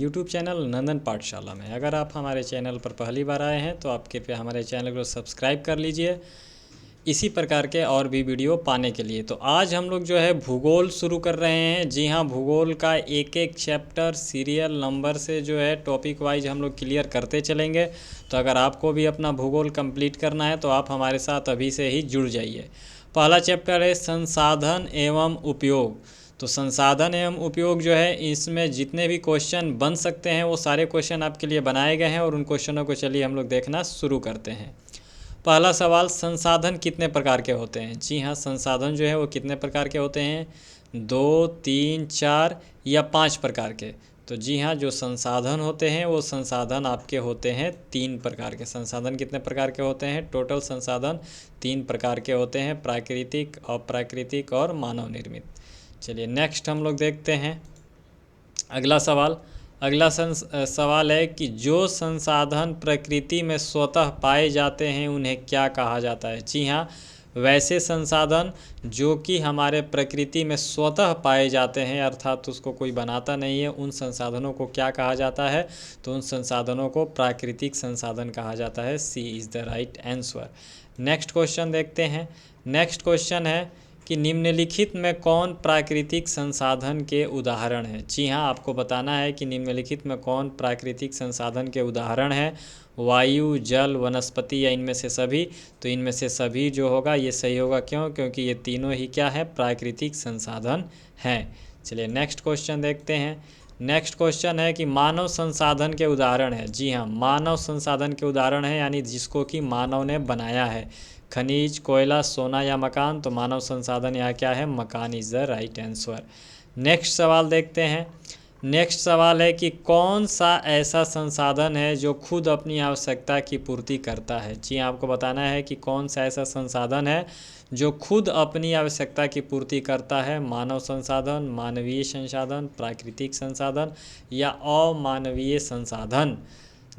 YouTube channel नंदन पाठशाला में। अगर आप हमारे चैनल पर पहली बार आए हैं तो आप कृपया हमारे चैनल को सब्सक्राइब कर लीजिए इसी प्रकार के और भी वीडियो पाने के लिए। तो आज हम लोग जो है भूगोल शुरू कर रहे हैं। जी हाँ, भूगोल का एक एक चैप्टर सीरियल नंबर से जो है टॉपिक वाइज हम लोग क्लियर करते चलेंगे। तो अगर आपको भी अपना भूगोल कंप्लीट करना है तो आप हमारे साथ अभी से ही जुड़ जाइए। पहला चैप्टर है संसाधन एवं उपयोग। तो संसाधन एवं उपयोग जो है, इसमें जितने भी क्वेश्चन बन सकते हैं वो सारे क्वेश्चन आपके लिए बनाए गए हैं और उन क्वेश्चनों को चलिए हम लोग देखना शुरू करते हैं। पहला सवाल, संसाधन कितने प्रकार के होते हैं? जी हाँ, संसाधन जो है वो कितने प्रकार के होते हैं? 2, 3, 4 या 5 प्रकार के। तो जी हाँ, जो संसाधन होते हैं वो संसाधन आपके होते हैं 3 प्रकार के। संसाधन कितने प्रकार के होते हैं? टोटल संसाधन 3 प्रकार के होते हैं, प्राकृतिक, अप्राकृतिक और मानव निर्मित। चलिए नेक्स्ट हम लोग देखते हैं अगला सवाल। अगला सवाल है कि जो संसाधन प्रकृति में स्वतः पाए जाते हैं उन्हें क्या कहा जाता है? जी हाँ, वैसे संसाधन जो कि हमारे प्रकृति में स्वतः पाए जाते हैं, अर्थात उसको कोई बनाता नहीं है, उन संसाधनों को क्या कहा जाता है? तो उन संसाधनों को प्राकृतिक संसाधन कहा जाता है। C is the right answer. Next question देखते हैं। नेक्स्ट क्वेश्चन है कि निम्नलिखित में कौन प्राकृतिक संसाधन के उदाहरण हैं? जी हाँ, आपको बताना है कि निम्नलिखित में कौन प्राकृतिक संसाधन के उदाहरण हैं। वायु, जल, वनस्पति या इनमें से सभी? तो इनमें से सभी जो होगा ये सही होगा। क्यों? क्योंकि ये तीनों ही क्या है? प्राकृतिक संसाधन हैं। चलिए नेक्स्ट क्वेश्चन देखते हैं। नेक्स्ट क्वेश्चन है कि मानव संसाधन के उदाहरण है। जी हाँ, मानव संसाधन के उदाहरण है, यानी जिसको कि मानव ने बनाया है। खनिज, कोयला, सोना या मकान? तो मानव संसाधन यहाँ क्या है? मकान is the right answer. Next सवाल देखते हैं। नेक्स्ट सवाल है कि कौन सा ऐसा संसाधन है जो खुद अपनी आवश्यकता की पूर्ति करता है? जी आपको बताना है कि कौन सा ऐसा संसाधन है जो खुद अपनी आवश्यकता की पूर्ति करता है। मानव संसाधन, मानवीय संसाधन, प्राकृतिक संसाधन या अमानवीय संसाधन?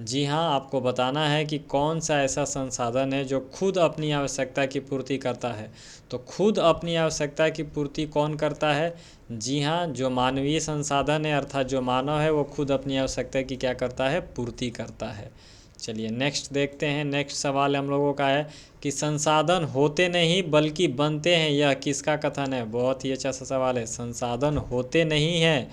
जी हाँ, आपको बताना है कि कौन सा ऐसा संसाधन है जो खुद अपनी आवश्यकता की पूर्ति करता है। तो खुद अपनी आवश्यकता की पूर्ति कौन करता है? जी हाँ, जो मानवीय संसाधन है, अर्थात जो मानव है वो खुद अपनी आवश्यकता की क्या करता है? पूर्ति करता है। चलिए नेक्स्ट देखते हैं। नेक्स्ट सवाल हम लोगों का है कि संसाधन होते नहीं बल्कि बनते हैं, यह किसका कथन है? बहुत ही अच्छा सा सवाल है। संसाधन होते नहीं हैं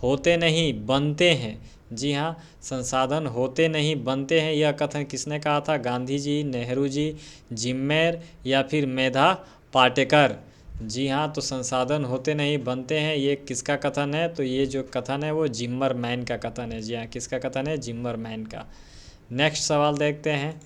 होते नहीं बनते हैं। जी हाँ, संसाधन होते नहीं बनते हैं, यह कथन किसने कहा था? गांधी जी, नेहरू जी, जिम्मेर या फिर मेधा पाटेकर? जी हाँ, तो संसाधन होते नहीं बनते हैं, ये किसका कथन है? तो ये जो कथन है वो जिम्मरमैन का कथन है। जी हाँ, किसका कथन है? जिम्मरमैन का। नेक्स्ट सवाल देखते हैं।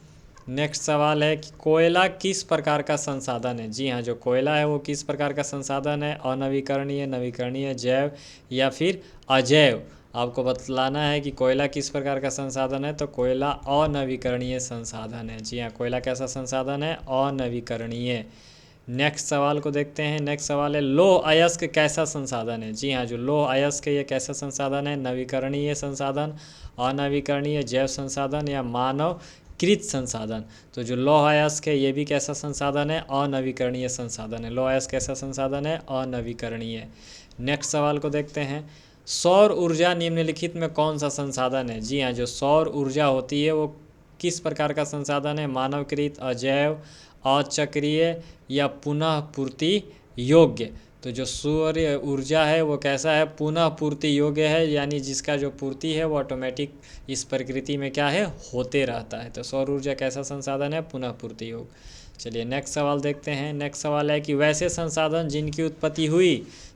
नेक्स्ट सवाल है कि कोयला किस प्रकार का संसाधन है? जी हाँ, जो कोयला है वो किस प्रकार का संसाधन है? अनवीकरणीय, नवीकरणीय, जैव या फिर अजैव? आपको बतलाना है कि कोयला किस प्रकार का संसाधन है। तो कोयला अनवीकरणीय संसाधन है। जी हाँ, कोयला कैसा संसाधन है? अनवीकरणीय। नेक्स्ट सवाल को देखते हैं। नेक्स्ट सवाल है लौह अयस्क कैसा संसाधन है? जी हाँ, जो लौह अयस्क है ये कैसा संसाधन है? नवीकरणीय संसाधन, अनवीकरणीय, जैव संसाधन या मानव कृत संसाधन? तो जो लौह अयस्क है ये भी कैसा संसाधन है? अनवीकरणीय संसाधन है। लौह अयस्क कैसा संसाधन है? अनवीकरणीय। नेक्स्ट सवाल को देखते हैं। सौर ऊर्जा निम्नलिखित में कौन सा संसाधन है? जी हाँ, जो सौर ऊर्जा होती है वो किस प्रकार का संसाधन है? मानवकृत, अजैव, अचक्रीय या पुनः पूर्ति योग्य? तो जो सूर्य ऊर्जा है वो कैसा है? पुनः पूर्ति योग्य है, यानी जिसका जो पूर्ति है वो ऑटोमेटिक इस प्रकृति में क्या है? होते रहता है। तो सौर ऊर्जा कैसा संसाधन है? पुनः पूर्ति योग्य। चलिए नेक्स्ट सवाल देखते हैं। नेक्स्ट सवाल है कि वैसे संसाधन जिनकी उत्पत्ति हुई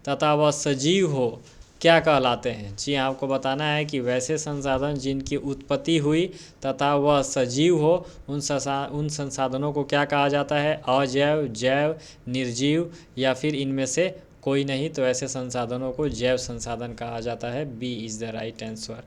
तथा वह सजीव हो क्या कहलाते हैं? जी हाँ, आपको बताना है कि वैसे संसाधन जिनकी उत्पत्ति हुई तथा वह सजीव हो उन संसाधनों को क्या कहा जाता है? अजैव, जैव, निर्जीव या फिर इनमें से कोई नहीं? तो ऐसे संसाधनों को जैव संसाधन कहा जाता है। B is the right answer.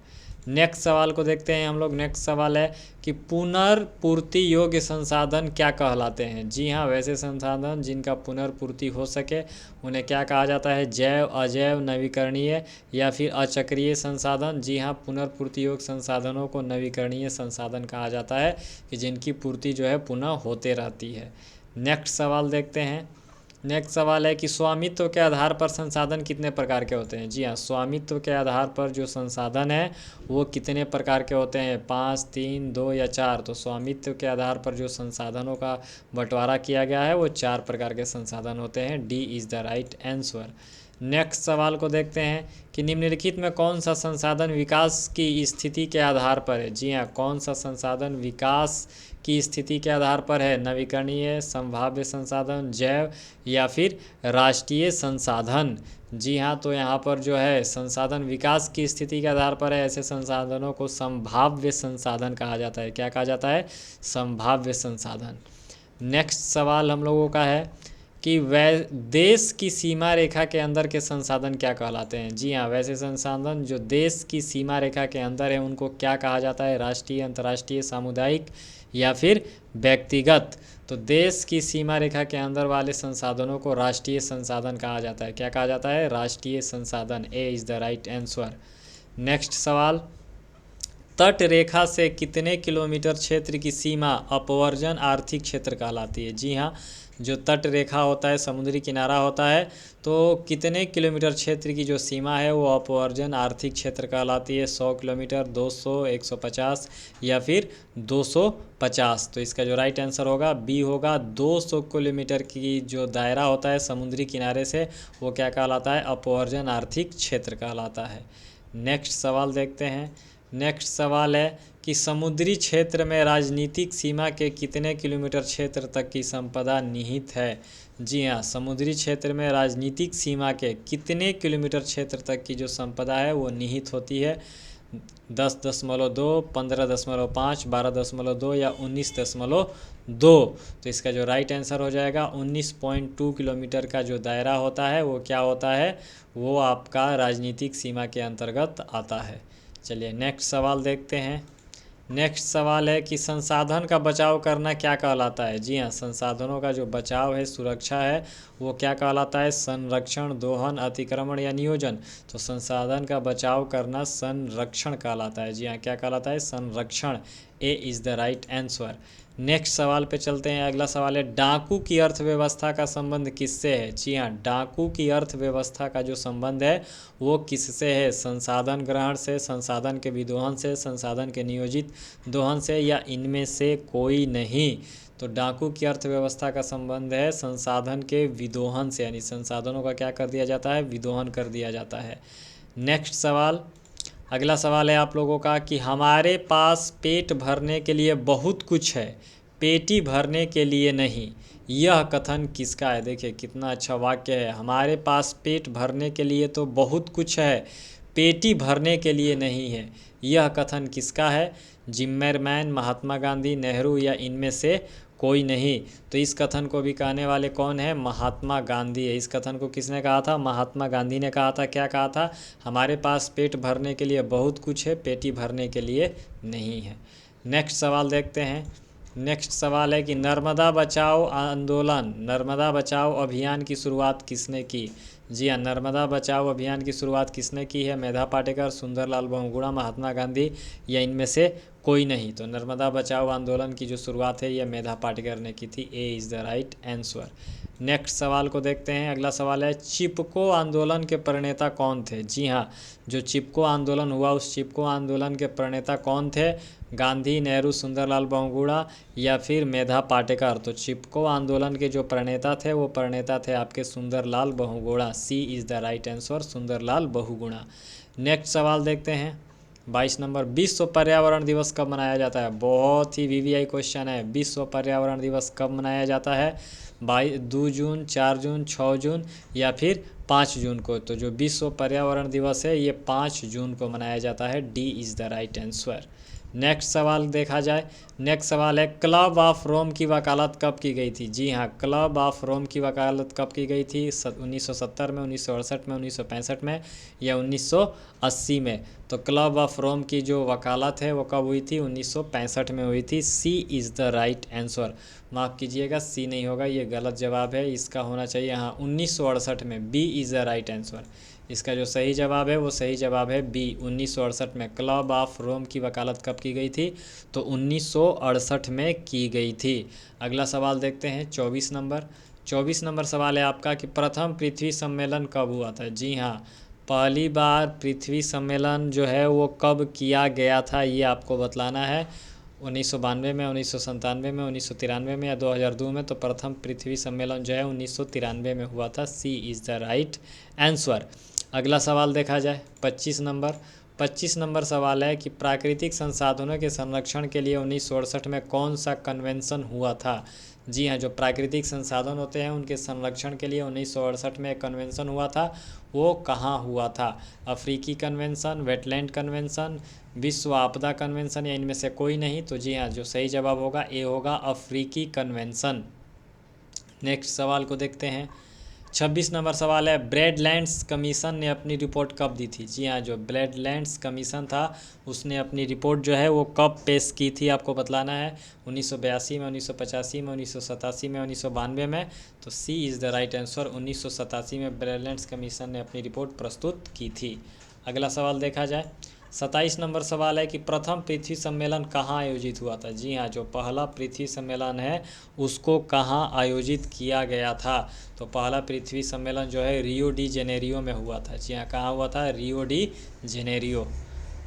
Next सवाल को देखते हैं हम लोग। नेक्स्ट सवाल है कि पुनर्पूर्ति योग्य संसाधन क्या कहलाते हैं? जी हाँ, वैसे संसाधन जिनका पुनर्पूर्ति हो सके उन्हें क्या कहा जाता है? जैव, अजैव, नवीकरणीय या फिर अचक्रीय संसाधन? जी हाँ, पुनर्पूर्ति योग्य संसाधनों को नवीकरणीय संसाधन कहा जाता है कि जिनकी पूर्ति जो है पुनः होते रहती है। नेक्स्ट सवाल देखते हैं। नेक्स्ट सवाल है कि स्वामित्व के आधार पर संसाधन कितने प्रकार के होते हैं। जी हाँ, स्वामित्व के आधार पर जो संसाधन है वो कितने प्रकार के होते हैं, 5, 3, 2 या 4। तो स्वामित्व के आधार पर जो संसाधनों का बंटवारा किया गया है वो 4 प्रकार के संसाधन होते हैं। D is the right answer. Next सवाल को देखते हैं कि निम्नलिखित में कौन सा संसाधन विकास की स्थिति के आधार पर है। जी हाँ, कौन सा संसाधन विकास की स्थिति के आधार पर है, नवीकरणीय, संभाव्य संसाधन, जैव या फिर राष्ट्रीय संसाधन। जी हाँ, तो यहाँ पर जो है संसाधन विकास की स्थिति के आधार पर है, ऐसे संसाधनों को संभाव्य संसाधन कहा जाता है। क्या कहा जाता है, संभाव्य संसाधन। नेक्स्ट सवाल हम लोगों का है कि देश की सीमा रेखा के अंदर के संसाधन क्या कहलाते हैं। जी हाँ, वैसे संसाधन जो देश की सीमा रेखा के अंदर है उनको क्या कहा जाता है, राष्ट्रीय, अंतर्राष्ट्रीय, सामुदायिक या फिर व्यक्तिगत। तो देश की सीमा रेखा के अंदर वाले संसाधनों को राष्ट्रीय संसाधन कहा जाता है। क्या कहा जाता है, राष्ट्रीय संसाधन। A is the right answer. Next सवाल, तट रेखा से कितने किलोमीटर क्षेत्र की सीमा अपवर्जन आर्थिक क्षेत्र कहलाती है। जी हाँ, जो तट रेखा होता है, समुद्री किनारा होता है, तो कितने किलोमीटर क्षेत्र की जो सीमा है वो अपवर्जन आर्थिक क्षेत्र कहलाती है। 100 किलोमीटर, 200, 150 या फिर 250। तो इसका जो राइट आंसर होगा बी होगा। 200 किलोमीटर की जो दायरा होता है समुद्री किनारे से वो क्या कहलाता है, अपवर्जन आर्थिक क्षेत्र कहलाता है। नेक्स्ट सवाल देखते हैं। नेक्स्ट सवाल है कि समुद्री क्षेत्र में राजनीतिक सीमा के कितने किलोमीटर क्षेत्र तक की संपदा निहित है। जी हाँ, समुद्री क्षेत्र में राजनीतिक सीमा के कितने किलोमीटर क्षेत्र तक की जो संपदा है वो निहित होती है। 10.2, 15.5, 12.2 या 19.2। तो इसका जो राइट आंसर हो जाएगा 19.2 किलोमीटर का जो दायरा होता है वो क्या होता है, वो आपका राजनीतिक सीमा के अंतर्गत आता है। चलिए नेक्स्ट सवाल देखते हैं। नेक्स्ट सवाल है कि संसाधन का बचाव करना क्या कहलाता है। जी हाँ, संसाधनों का जो बचाव है, सुरक्षा है, वो क्या कहलाता है, संरक्षण, दोहन, अतिक्रमण या नियोजन। तो संसाधन का बचाव करना संरक्षण कहलाता है। जी हाँ, क्या कहलाता है, संरक्षण। A is the right answer. Next सवाल पे चलते हैं। अगला सवाल है, डाकू की अर्थव्यवस्था का संबंध किससे है। जी हाँ, डाकू की अर्थव्यवस्था का जो संबंध है वो किससे है, संसाधन ग्रहण से, संसाधन के विदोहन से, संसाधन के नियोजित दोहन से या इनमें से कोई नहीं। तो डाकू की अर्थव्यवस्था का संबंध है संसाधन के विदोहन से, यानी संसाधनों का क्या कर दिया जाता है, विदोहन कर दिया जाता है। नेक्स्ट सवाल, अगला सवाल है आप लोगों का कि हमारे पास पेट भरने के लिए बहुत कुछ है, पेटी भरने के लिए नहीं, यह कथन किसका है। देखिए कितना अच्छा वाक्य है, हमारे पास पेट भरने के लिए तो बहुत कुछ है, पेटी भरने के लिए नहीं है, यह कथन किसका है। जिम्मेरमैन, महात्मा गांधी, नेहरू या इनमें से कोई नहीं। तो इस कथन को भी कहने वाले कौन है, महात्मा गांधी है। इस कथन को किसने कहा था, महात्मा गांधी ने कहा था। क्या कहा था, हमारे पास पेट भरने के लिए बहुत कुछ है, पेटी भरने के लिए नहीं है। नेक्स्ट सवाल देखते हैं। नेक्स्ट सवाल है कि नर्मदा बचाओ आंदोलन, नर्मदा बचाओ अभियान की शुरुआत किसने की। जी हाँ, नर्मदा बचाओ अभियान की शुरुआत किसने की है, मेधा पाटेकर, सुंदरलाल बहुगुणा, महात्मा गांधी या इनमें से कोई नहीं। तो नर्मदा बचाओ आंदोलन की जो शुरुआत है यह मेधा पाटेकर ने की थी। A is the right answer. Next सवाल को देखते हैं। अगला सवाल है, चिपको आंदोलन के प्रणेता कौन थे। जी हाँ, जो चिपको आंदोलन हुआ उस चिपको आंदोलन के प्रणेता कौन थे, गांधी, नेहरू, सुंदरलाल बहुगुणा या फिर मेधा पाटेकर। तो चिपको आंदोलन के जो प्रणेता थे वो प्रणेता थे आपके Sundarlal Bahuguna. C is the right answer, Sundarlal Bahuguna. Next सवाल देखते हैं। 22 नंबर, विश्व पर्यावरण दिवस कब मनाया जाता है। बहुत ही वीवीआई क्वेश्चन है। विश्व पर्यावरण दिवस कब मनाया जाता है, 2 जून, 4 जून, 6 जून या फिर 5 जून को। तो जो विश्व पर्यावरण दिवस है ये 5 जून को मनाया जाता है। D is the right answer. Next सवाल देखा जाए। नेक्स्ट सवाल है, क्लब ऑफ रोम की वकालत कब की गई थी। जी हाँ, क्लब ऑफ रोम की वकालत कब की गई थी, 1970 में, 1968 में, 1965 में या 1980 में। तो क्लब ऑफ रोम की जो वकालत है वो कब हुई थी, 1965 में हुई थी। सी इज़ द राइट आंसर। माफ़ कीजिएगा, सी नहीं होगा, ये गलत जवाब है। इसका होना चाहिए हाँ 1968 में। B is the right answer. इसका जो सही जवाब है वो सही जवाब है बी, 1968 में। क्लब ऑफ रोम की वकालत कब की गई थी, तो 1968 में की गई थी। अगला सवाल देखते हैं 24 नंबर। 24 नंबर सवाल है आपका कि प्रथम पृथ्वी सम्मेलन कब हुआ था। जी हाँ, पहली बार पृथ्वी सम्मेलन जो है वो कब किया गया था ये आपको बतलाना है। 1992 में, 1997 में, 1993 में या 2002 में। तो प्रथम पृथ्वी सम्मेलन जो है 1993 में हुआ था। सी इज़ द राइट आंसर। अगला सवाल देखा जाए 25 नंबर सवाल है कि प्राकृतिक संसाधनों के संरक्षण के लिए 1968 में कौन सा कन्वेंशन हुआ था। जी हाँ, जो प्राकृतिक संसाधन होते हैं उनके संरक्षण के लिए 1968 में एक कन्वेंशन हुआ था। वो कहाँ हुआ था? अफ्रीकी कन्वेंशन, वेटलैंड कन्वेंशन, विश्व आपदा कन्वेंशन या इनमें से कोई नहीं। तो जी हाँ, जो सही जवाब होगा ए होगा, अफ्रीकी कन्वेंशन। नेक्स्ट सवाल को देखते हैं। 26 नंबर सवाल है, ब्रैडलैंड्स कमीशन ने अपनी रिपोर्ट कब दी थी। जी हाँ, जो ब्रैडलैंड्स कमीशन था उसने अपनी रिपोर्ट जो है वो कब पेश की थी आपको बतलाना है। 1982 में, 1985 में, 1987 में, 1992 में। तो सी इज़ द राइट आंसर। 1987 में ब्रैडलैंड्स कमीशन ने अपनी रिपोर्ट प्रस्तुत की थी। अगला सवाल देखा जाए 27 नंबर सवाल है कि प्रथम पृथ्वी सम्मेलन कहाँ आयोजित हुआ था। जी हाँ, जो पहला पृथ्वी सम्मेलन है उसको कहाँ आयोजित किया गया था। तो पहला पृथ्वी सम्मेलन जो है रियो डी जेनेरियो में हुआ था। जी हाँ, कहाँ हुआ था? Rio de Janeiro.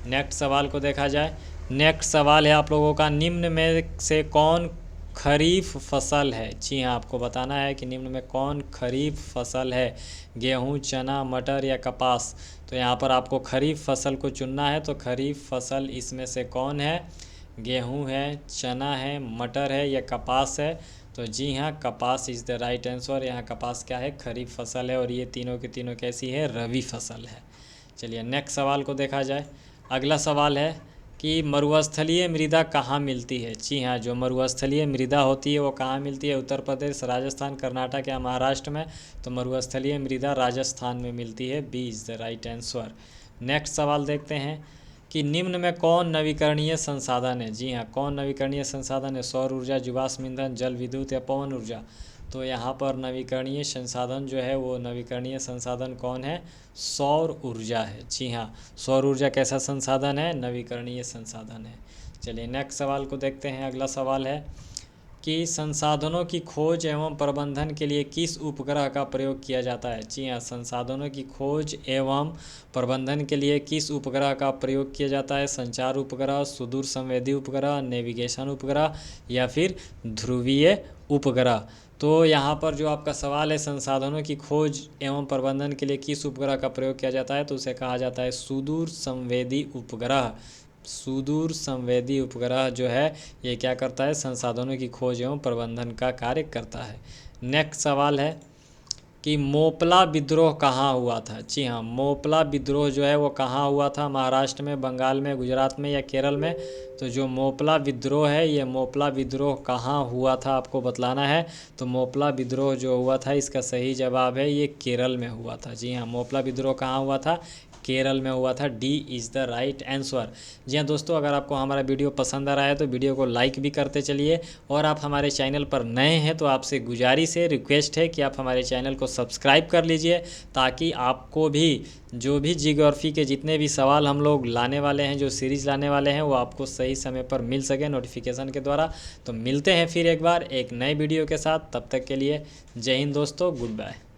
नेक्स्ट सवाल को देखा जाए। नेक्स्ट सवाल है आप लोगों का, निम्न में से कौन खरीफ फसल है। जी हाँ, आपको बताना है कि निम्न में कौन खरीफ फसल है। गेहूँ, चना, मटर या कपास। तो यहाँ पर आपको खरीफ फसल को चुनना है। तो खरीफ फसल इसमें से कौन है? गेहूँ है, चना है, मटर है या कपास है। तो जी हाँ, कपास इज़ द राइट आंसर। यहाँ कपास क्या है? खरीफ फसल है। और ये तीनों के तीनों कैसी है? रबी फसल है। चलिए नेक्स्ट सवाल को देखा जाए। अगला सवाल है कि मरुस्थलीय मृदा कहाँ मिलती है। जी हाँ, जो मरुस्थलीय मृदा होती है वो कहाँ मिलती है? उत्तर प्रदेश, राजस्थान, कर्नाटक या महाराष्ट्र में। तो मरुस्थलीय मृदा राजस्थान में मिलती है। B is the right answer. Next सवाल देखते हैं कि निम्न में कौन नवीकरणीय संसाधन है। जी हाँ, कौन नवीकरणीय संसाधन है? सौर ऊर्जा, जीवाश्म ईंधन, जल विद्युत या पवन ऊर्जा। तो यहाँ पर नवीकरणीय संसाधन जो है वो नवीकरणीय संसाधन कौन है? सौर ऊर्जा है। जी हाँ, सौर ऊर्जा कैसा संसाधन है? नवीकरणीय संसाधन है। चलिए नेक्स्ट सवाल को देखते हैं। अगला सवाल है कि संसाधनों की खोज एवं प्रबंधन के लिए किस उपग्रह का प्रयोग किया जाता है। जी हाँ, संसाधनों की खोज एवं प्रबंधन के लिए किस उपग्रह का प्रयोग किया जाता है? संचार उपग्रह, सुदूर संवेदी उपग्रह, नेविगेशन उपग्रह या फिर ध्रुवीय उपग्रह। तो यहाँ पर जो आपका सवाल है, संसाधनों की खोज एवं प्रबंधन के लिए किस उपग्रह का प्रयोग किया जाता है, तो उसे कहा जाता है सुदूर संवेदी उपग्रह। सुदूर संवेदी उपग्रह जो है ये क्या करता है? संसाधनों की खोज एवं प्रबंधन का कार्य करता है। नेक्स्ट सवाल है कि मोपला विद्रोह कहाँ हुआ था। जी हाँ, मोपला विद्रोह जो है वो कहाँ हुआ था? महाराष्ट्र में, बंगाल में, गुजरात में या केरल में। तो जो मोपला विद्रोह है ये मोपला विद्रोह कहाँ हुआ था आपको बतलाना है। तो मोपला विद्रोह जो हुआ था इसका सही जवाब है ये केरल में हुआ था। जी हाँ, मोपला विद्रोह कहाँ हुआ था? केरल में हुआ था। D is the right answer. जी हाँ दोस्तों, अगर आपको हमारा वीडियो पसंद आ रहा है तो वीडियो को लाइक भी करते चलिए। और आप हमारे चैनल पर नए हैं तो आपसे गुजारिश है, रिक्वेस्ट है कि आप हमारे चैनल को सब्सक्राइब कर लीजिए, ताकि आपको भी जो भी जियोग्राफी के जितने भी सवाल हम लोग लाने वाले हैं, जो सीरीज़ लाने वाले हैं, वो आपको सही समय पर मिल सके नोटिफिकेशन के द्वारा। तो मिलते हैं फिर एक बार एक नए वीडियो के साथ। तब तक के लिए जय हिंद दोस्तों, गुड बाय।